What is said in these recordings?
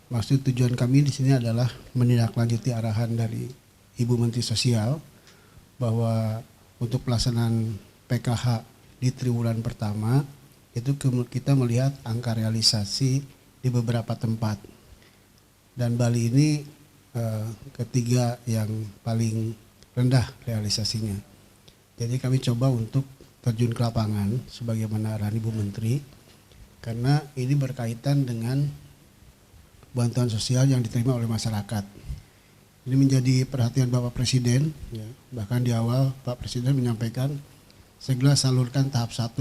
maksud tujuan kami di sini adalah menindaklanjuti arahan dari Ibu Menteri Sosial bahwa untuk pelaksanaan PKH di triwulan pertama itu kita melihat angka realisasi di beberapa tempat, dan Bali ini ketiga yang paling rendah realisasinya. Jadi kami coba untuk terjun ke lapangan sebagaimana arahan Ibu Menteri, karena ini berkaitan dengan bantuan sosial yang diterima oleh masyarakat. Ini menjadi perhatian Bapak Presiden, ya. Bahkan di awal Pak Presiden menyampaikan segera salurkan tahap 1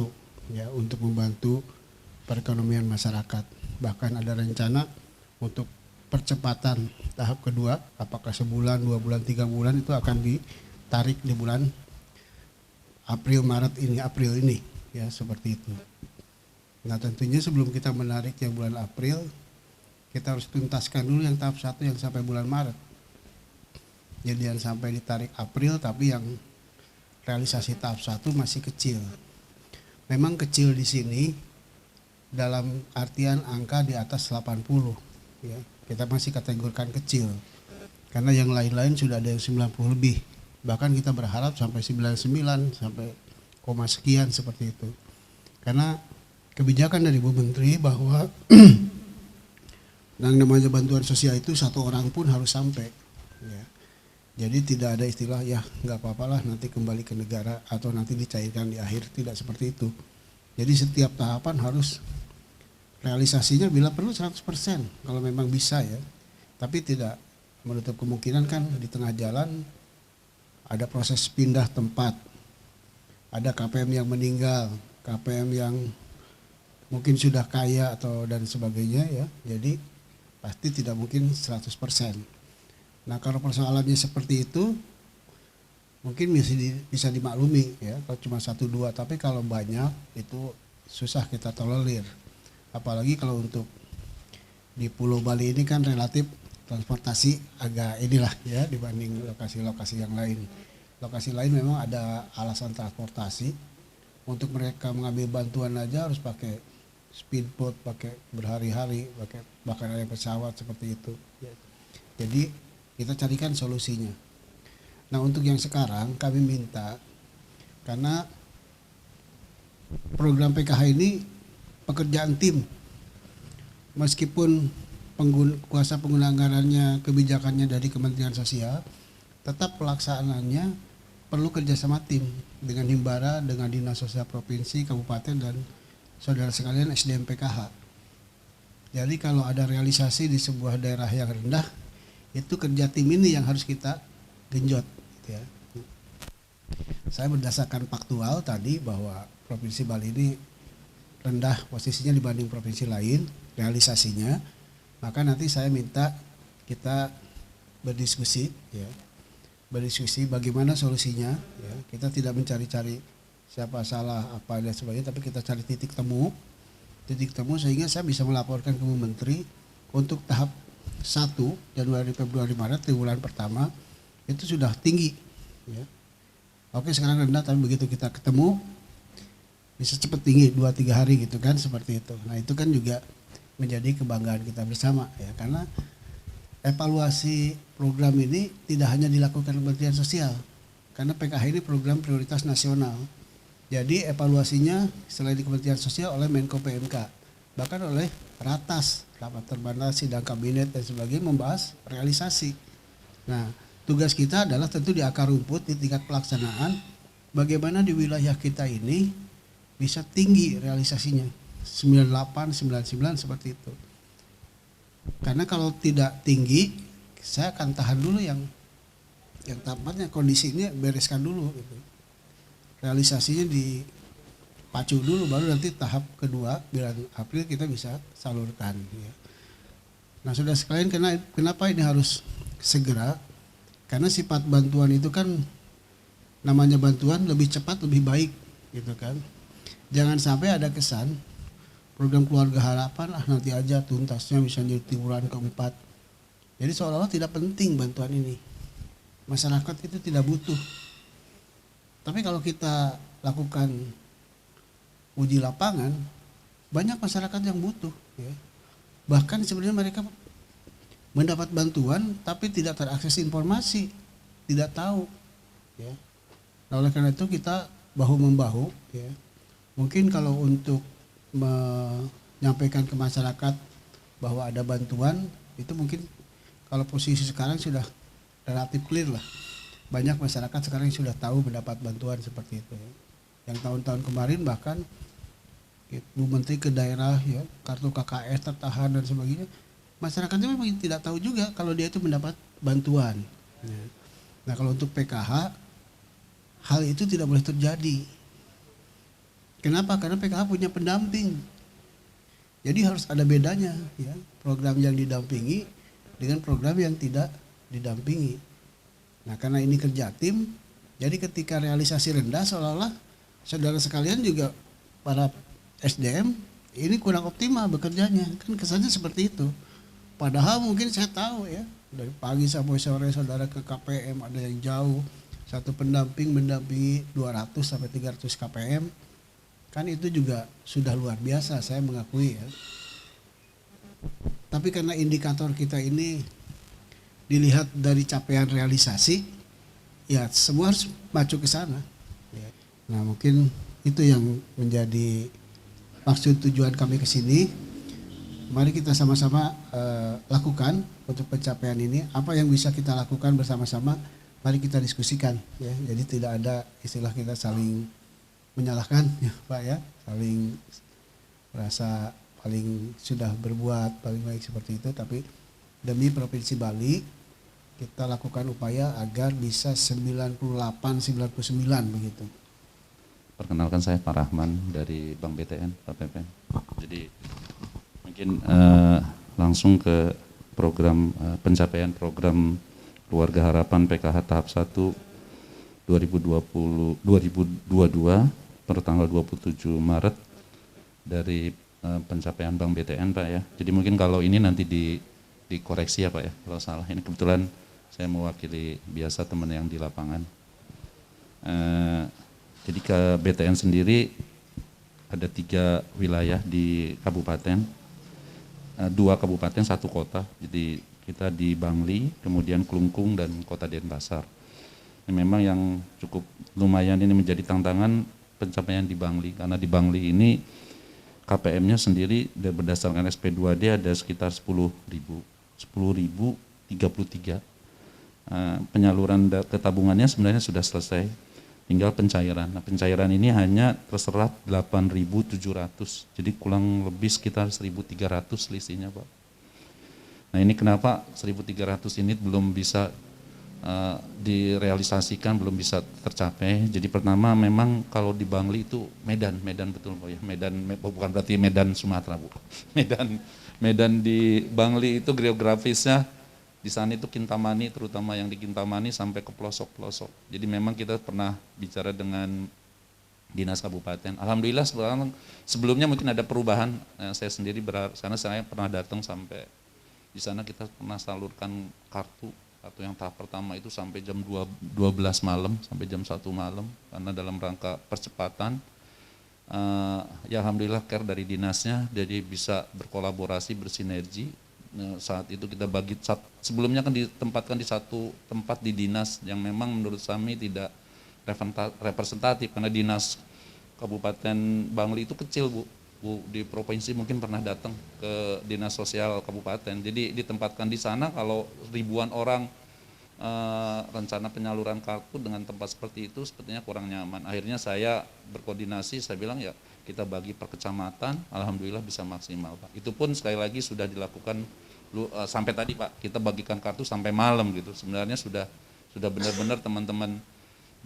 ya untuk membantu perekonomian masyarakat. Bahkan ada rencana untuk percepatan tahap kedua, apakah sebulan, 2 bulan, 3 bulan itu akan ditarik di bulan April ini ya, seperti itu. Nah, tentunya sebelum kita menarik yang bulan April, kita harus tuntaskan dulu yang tahap 1 yang sampai bulan Maret. Jadi yang sampai ditarik April tapi yang realisasi tahap 1 masih kecil. Memang kecil di sini dalam artian angka di atas 80 ya. Kita masih kategorikan kecil. Karena yang lain-lain sudah ada yang 90 lebih. Bahkan kita berharap sampai 99 sampai koma sekian seperti itu. Karena kebijakan dari Bu Menteri bahwa yang namanya bantuan sosial itu 1 orang pun harus sampai ya. Jadi tidak ada istilah ya nggak apa-apalah nanti kembali ke negara atau nanti dicairkan di akhir, tidak seperti itu. Jadi setiap tahapan harus realisasinya bila perlu 100% kalau memang bisa ya. Tapi tidak menutup kemungkinan kan di tengah jalan ada proses pindah tempat, ada KPM yang meninggal, KPM yang mungkin sudah kaya atau dan sebagainya ya. Jadi pasti tidak mungkin 100%. Nah, kalau persoalannya seperti itu mungkin bisa dimaklumi ya kalau cuma 1-2, tapi kalau banyak itu susah kita tolerir. Apalagi kalau untuk di Pulau Bali ini kan relatif transportasi agak inilah ya dibanding lokasi-lokasi yang lain. Lokasi lain memang ada alasan transportasi. Untuk mereka mengambil bantuan aja harus pakai speedboat, pakai berhari-hari, pakai bahkan ada pesawat seperti itu. Jadi kita carikan solusinya. Nah, untuk yang sekarang kami minta, karena program PKH ini pekerjaan tim, meskipun kuasa pengguna anggarannya, kebijakannya dari Kementerian Sosial, tetap pelaksanaannya perlu kerjasama tim dengan Himbara, dengan Dinas Sosial Provinsi, Kabupaten, dan saudara sekalian SDM PKH. Jadi kalau ada realisasi di sebuah daerah yang rendah, itu kerja tim ini yang harus kita genjot ya. Saya berdasarkan faktual tadi bahwa Provinsi Bali ini rendah posisinya dibanding provinsi lain realisasinya, maka nanti saya minta kita berdiskusi ya, berdiskusi bagaimana solusinya ya. Kita tidak mencari-cari siapa salah apa dan sebagainya, tapi kita cari titik temu sehingga saya bisa melaporkan ke Bu Menteri untuk tahap 1 Januari, Februari, Maret di bulan pertama itu sudah tinggi ya. Oke, sekarang rendah tapi begitu kita ketemu bisa cepat tinggi 2-3 hari gitu kan, seperti itu. Nah, itu kan juga menjadi kebanggaan kita bersama ya, karena evaluasi program ini tidak hanya dilakukan Kementerian Sosial, karena PKH ini program prioritas nasional. Jadi evaluasinya selain di Kementerian Sosial oleh Menko PMK, bahkan oleh Ratas, rapat terbatas, sidang kabinet dan sebagainya membahas realisasi. Nah, tugas kita adalah tentu di akar rumput di tingkat pelaksanaan, bagaimana di wilayah kita ini bisa tinggi realisasinya 98, 99 seperti itu. Karena kalau tidak tinggi, saya akan tahan dulu yang tampaknya kondisinya bereskan dulu gitu. Realisasinya dipacu dulu, baru nanti tahap kedua bulan April kita bisa salurkan ya. Nah, sudah sekalian, kenapa ini harus segera? Karena sifat bantuan itu kan namanya bantuan lebih cepat lebih baik gitu kan. Jangan sampai ada kesan program keluarga harapan nanti aja tuntasnya misalnya di triwulan keempat. Jadi seolah-olah tidak penting bantuan ini. Masyarakat itu tidak butuh. Tapi kalau kita lakukan uji lapangan, banyak masyarakat yang butuh ya. Bahkan sebenarnya mereka mendapat bantuan tapi tidak terakses informasi, tidak tahu ya. Nah, oleh karena itu kita bahu membahu ya. Mungkin kalau untuk menyampaikan ke masyarakat bahwa ada bantuan itu mungkin kalau posisi sekarang sudah relatif clear lah. Banyak masyarakat sekarang yang sudah tahu mendapat bantuan seperti itu ya. Yang tahun-tahun kemarin bahkan Bu Menteri ke daerah ya, kartu KKS tertahan dan sebagainya, masyarakatnya memang tidak tahu juga kalau dia itu mendapat bantuan. Nah, kalau untuk PKH hal itu tidak boleh terjadi. Kenapa? Karena PKH punya pendamping. Jadi harus ada bedanya ya, program yang didampingi dengan program yang tidak didampingi. Nah, karena ini kerja tim, jadi ketika realisasi rendah seolah-olah saudara sekalian juga para SDM ini kurang optimal bekerjanya, kan kesannya seperti itu. Padahal mungkin saya tahu ya, dari pagi sampai sore saudara ke KPM ada yang jauh, satu pendamping mendampingi 200 sampai 300 KPM, kan itu juga sudah luar biasa, saya mengakui ya. Tapi karena indikator kita ini dilihat dari capaian realisasi, ya semua harus maju ke sana. Nah, mungkin itu yang menjadi maksud tujuan kami ke sini. Mari kita sama-sama lakukan untuk pencapaian ini. Apa yang bisa kita lakukan bersama-sama, mari kita diskusikan ya. Jadi tidak ada istilah kita saling menyalahkan ya Pak ya, saling merasa paling sudah berbuat paling baik seperti itu, tapi demi Provinsi Bali kita lakukan upaya agar bisa 98-99 begitu. Perkenalkan saya Pak Rahman dari Bank BTN, Pak Pepen. Jadi mungkin langsung ke program pencapaian program Keluarga Harapan PKH tahap 1 2022 per tanggal 27 Maret dari pencapaian Bank BTN Pak ya. Jadi mungkin kalau ini nanti dikoreksi ya Pak ya kalau salah. Ini kebetulan saya mewakili biasa teman yang di lapangan. Jadi ke BTN sendiri ada 3 wilayah di kabupaten, 2 kabupaten 1 kota. Jadi kita di Bangli, kemudian Klungkung dan Kota Denpasar. Ini memang yang cukup lumayan ini menjadi tantangan pencapaian di Bangli, karena di Bangli ini KPM-nya sendiri berdasarkan SP2D ada sekitar 10.033. Penyaluran ke tabungannya sebenarnya sudah selesai, tinggal pencairan. Nah, pencairan ini hanya terserap 8.700, jadi kurang lebih sekitar 1.300 selisihnya Pak. Nah, ini kenapa 1.300 ini belum bisa direalisasikan, belum bisa tercapai. Jadi pertama memang kalau di Bangli itu Medan betul Pak ya, bukan berarti Medan Sumatera Bu. Medan di Bangli itu geografisnya di sana itu Kintamani, terutama yang di Kintamani sampai ke pelosok-pelosok. Jadi memang kita pernah bicara dengan dinas kabupaten. Alhamdulillah sekarang sebelumnya mungkin ada perubahan. Saya sendiri karena saya pernah datang sampai di sana, kita pernah salurkan kartu yang tahap pertama itu sampai jam 12 malam sampai jam 1 malam karena dalam rangka percepatan. Ya alhamdulillah care dari dinasnya jadi bisa berkolaborasi, bersinergi. Nah, saat itu kita bagi, sebelumnya kan ditempatkan di satu tempat di dinas yang memang menurut kami tidak representatif karena dinas Kabupaten Bangli itu kecil Bu, di provinsi mungkin pernah datang ke dinas sosial kabupaten, jadi ditempatkan di sana kalau ribuan orang rencana penyaluran kartu dengan tempat seperti itu sepertinya kurang nyaman. Akhirnya saya berkoordinasi, saya bilang ya kita bagi per kecamatan, alhamdulillah bisa maksimal Pak. Itu pun sekali lagi sudah dilakukan sampai tadi Pak, kita bagikan kartu sampai malam gitu. Sebenarnya sudah benar-benar teman-teman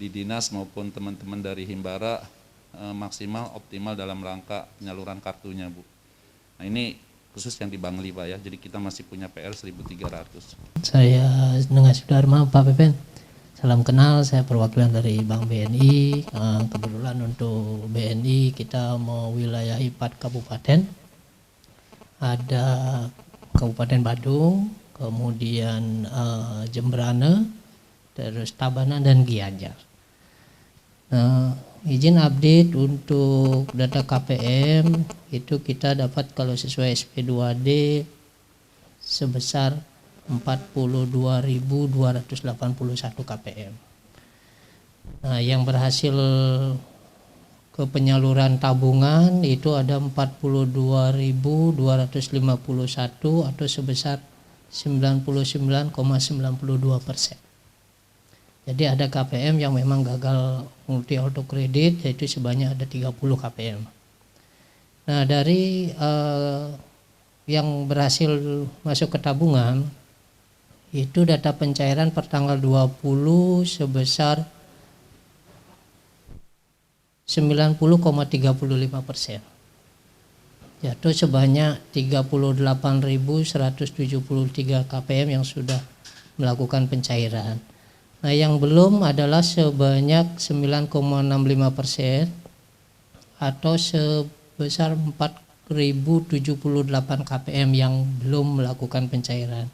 di dinas maupun teman-teman dari Himbara maksimal optimal dalam rangka penyaluran kartunya Bu. Nah ini khusus yang di Bangli Pak ya, jadi kita masih punya PR 1.300. Saya dengan Sudarma Pak Pepen. Salam kenal, saya perwakilan dari Bank BNI. Kebetulan untuk BNI kita mewilayahi 4 kabupaten. Ada Kabupaten Badung, kemudian Jemberana, terus Tabanan dan Gianyar. Izin update untuk data KPM itu kita dapat kalau sesuai SP2D sebesar 42.281 KPM. Nah, yang berhasil ke penyaluran tabungan itu ada 42.251 atau sebesar 99,92%. Jadi ada KPM yang memang gagal multi auto kredit, yaitu sebanyak ada 30 KPM. Nah, dari yang berhasil masuk ke tabungan itu data pencairan per tanggal 20 sebesar 90,35%. Yaitu sebanyak 38.173 KPM yang sudah melakukan pencairan. Nah, yang belum adalah sebanyak 9,65% atau sebesar 4.078 KPM yang belum melakukan pencairan.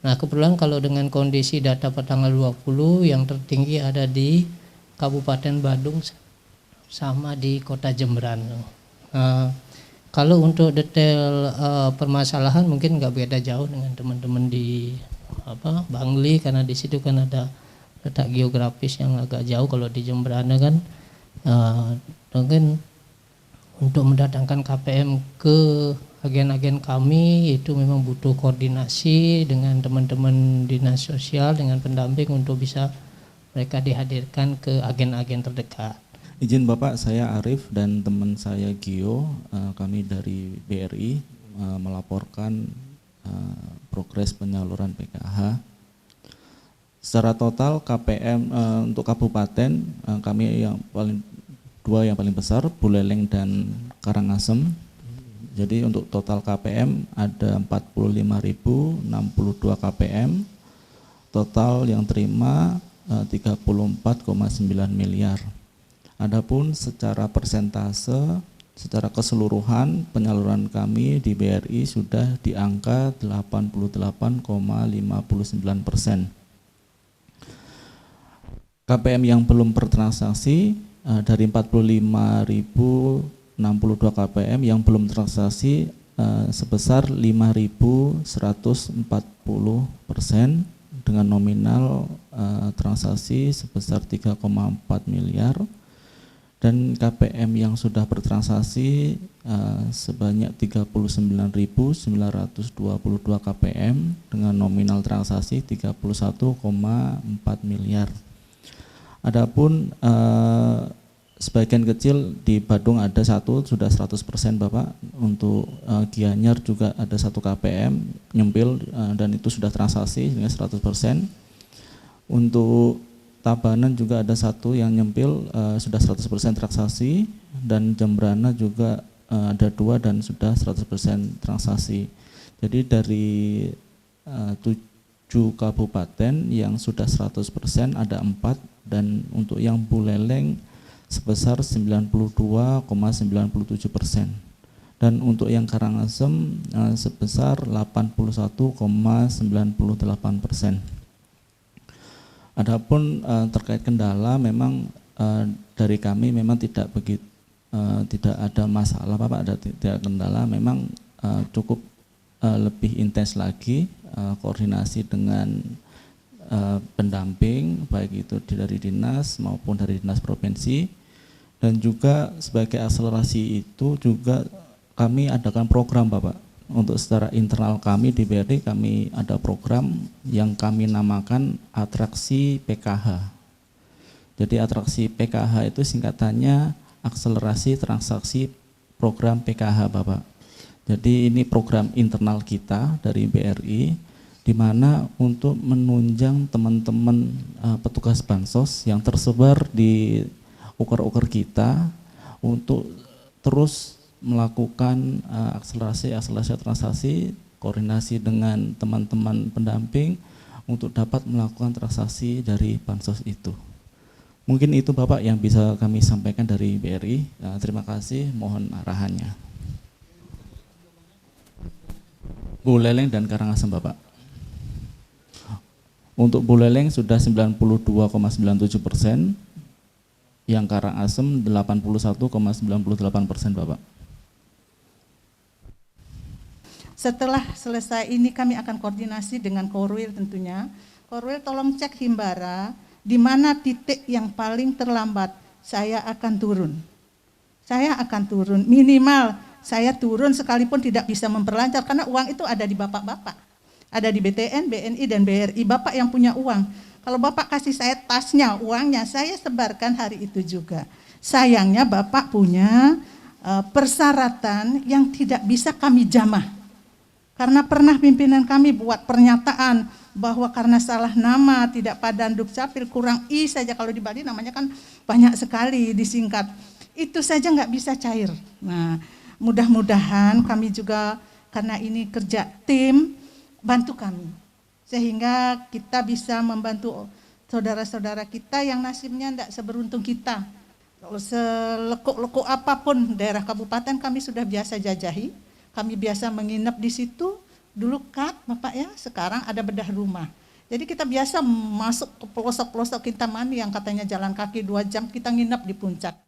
Nah, kebetulan kalau dengan kondisi data per tanggal 20 yang tertinggi ada di Kabupaten Badung sama di Kota Jemberan. Kalau untuk detail permasalahan mungkin nggak beda jauh dengan teman-teman di Bangli, karena di situ kan ada letak geografis yang agak jauh. Kalau di Jemberana kan mungkin untuk mendatangkan KPM ke agen-agen kami itu memang butuh koordinasi dengan teman-teman dinas sosial, dengan pendamping untuk bisa mereka dihadirkan ke agen-agen terdekat. Izin Bapak, saya Arif dan teman saya Gio, kami dari BRI melaporkan progres penyaluran PKH. Secara total KPM untuk kabupaten kami dua yang paling besar, Buleleng dan Karangasem. Jadi untuk total KPM ada 45.062 KPM. Total yang terima 34,9 miliar. Adapun secara persentase, secara keseluruhan penyaluran kami di BRI sudah di angka 88,59%. KPM yang belum bertransaksi dari 45.062 KPM yang belum transaksi sebesar 5.140% dengan nominal transaksi sebesar 3,4 miliar. Dan KPM yang sudah bertransaksi sebanyak 39.922 KPM dengan nominal transaksi 31,4 miliar. Adapun sebagian kecil di Badung ada satu sudah 100% Bapak. Untuk Gianyar juga ada 1 KPM nyempil dan itu sudah transaksi dengan 100%. Untuk Tabanan juga ada 1 yang nyempil sudah 100% transaksi, dan Jemberana juga ada 2 dan sudah 100% transaksi. Jadi dari 7 kabupaten yang sudah 100% ada 4, dan untuk yang Buleleng sebesar 92,97%. Dan untuk yang Karangasem sebesar 81,98%. Adapun terkait kendala, memang dari kami memang tidak ada masalah Bapak, tidak kendala. Memang cukup lebih intens lagi koordinasi dengan pendamping, baik itu dari dinas maupun dari dinas provinsi. Dan juga sebagai akselerasi itu juga kami adakan program Bapak. Untuk secara internal kami di BRI, kami ada program yang kami namakan atraksi PKH. Jadi atraksi PKH itu singkatannya akselerasi transaksi program PKH Bapak. Jadi ini program internal kita dari BRI, di mana untuk menunjang teman-teman petugas bansos yang tersebar di uker-uker kita untuk terus melakukan akselerasi transaksi, koordinasi dengan teman-teman pendamping untuk dapat melakukan transaksi dari bansos itu. Mungkin itu Bapak yang bisa kami sampaikan dari BRI. Terima kasih, mohon arahannya. Buleleng dan Karangasem Bapak. Untuk Buleleng sudah 92,97%, yang Karangasem 81,98% Bapak. Setelah selesai ini kami akan koordinasi dengan Korwil tentunya. Korwil tolong cek Himbara, di mana titik yang paling terlambat, saya akan turun. Saya akan turun, minimal saya turun sekalipun tidak bisa memperlancar, karena uang itu ada di bapak-bapak. Ada di BTN, BNI, dan BRI, bapak yang punya uang. Kalau bapak kasih saya tasnya, uangnya, saya sebarkan hari itu juga. Sayangnya bapak punya persyaratan yang tidak bisa kami jamah. Karena pernah pimpinan kami buat pernyataan bahwa karena salah nama, tidak padan dukcapil, kurang i saja, kalau di Bali namanya kan banyak sekali disingkat. Itu saja nggak bisa cair. Nah, mudah-mudahan kami juga karena ini kerja tim, bantu kami. Sehingga kita bisa membantu saudara-saudara kita yang nasibnya tidak seberuntung kita. Selekuk-lekuk apapun daerah kabupaten kami sudah biasa jajahi. Kami biasa menginap di situ. Dulu Bapak ya, sekarang ada bedah rumah. Jadi kita biasa masuk ke pelosok-pelosok Kintamani yang katanya jalan kaki 2 jam, kita nginap di puncak.